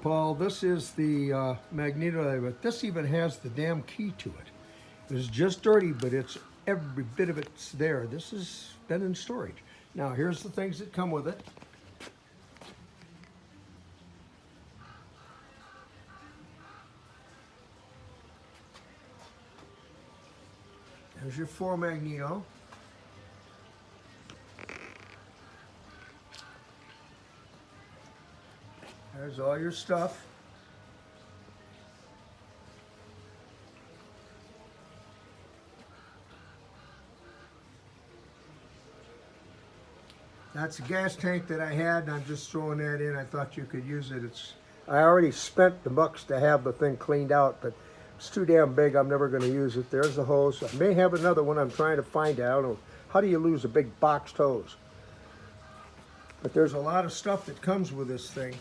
Paul. This is the magneto, but this even has the damn key to it. It's just dirty, but it's every bit of it's there. This has been in storage. Now, here's the things that come with it. There's your 4 magneto. There's all your stuff. That's a gas tank that I had, and I'm just throwing that in. I thought you could use it. I already spent the bucks to have the thing cleaned out, but it's too damn big. I'm never going to use it. There's the hose. I may have another one I'm trying to find out. I don't know. How do you lose a big boxed hose? But there's a lot of stuff that comes with this thing.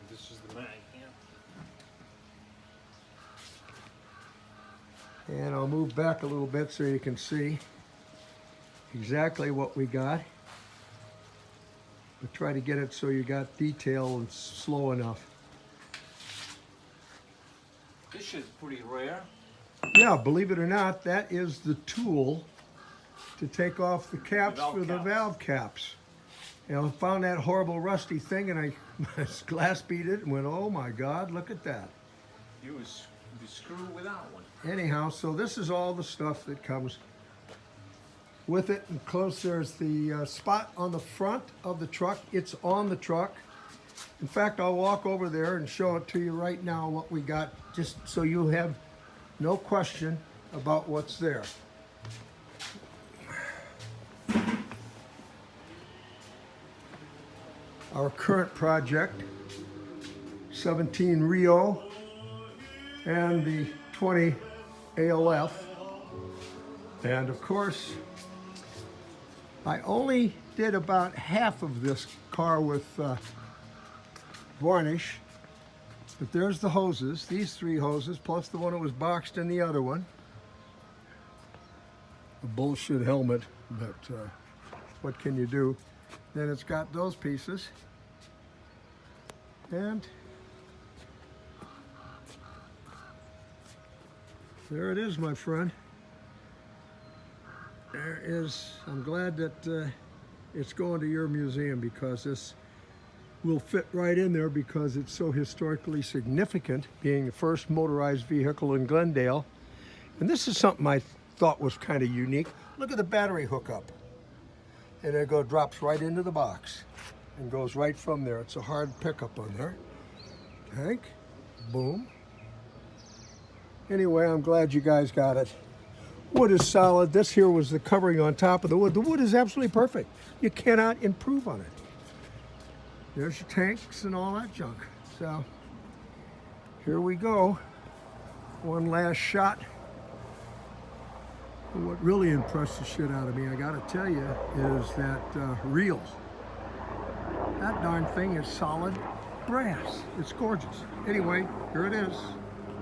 This is the mag, yeah. And I'll move back a little bit so you can see exactly what we got. But try to get it so you got detail and slow enough. This is pretty rare. Yeah, believe it or not, that is the tool to take off the caps for the valve caps. You know, I found that horrible rusty thing and I glass beat it and went, oh my God, look at that. You screw without one. Anyhow, so this is all the stuff that comes with it. And close, there's the spot on the front of the truck. It's on the truck. In fact, I'll walk over there and show it to you right now what we got, just so you have no question about what's there. Our current project, 17 Rio and the 20 ALF. And of course, I only did about half of this car with varnish, but there's the hoses, these 3 hoses, plus the one that was boxed in the other one. A bullshit helmet, but what can you do? Then it's got those pieces, and there it is, my friend. There is, I'm glad that it's going to your museum, because this will fit right in there because it's so historically significant, being the first motorized vehicle in Glendale. And this is something I thought was kind of unique. Look at the battery hookup. And it drops right into the box and goes right from there. It's a hard pickup on there. Tank, boom. Anyway, I'm glad you guys got it. Wood is solid. This here was the covering on top of the wood. The wood is absolutely perfect. You cannot improve on it. There's your tanks and all that junk. So here we go. One last shot. And what really impressed the shit out of me, I gotta tell you, is that reel. That darn thing is solid brass. It's gorgeous. Anyway, here it is.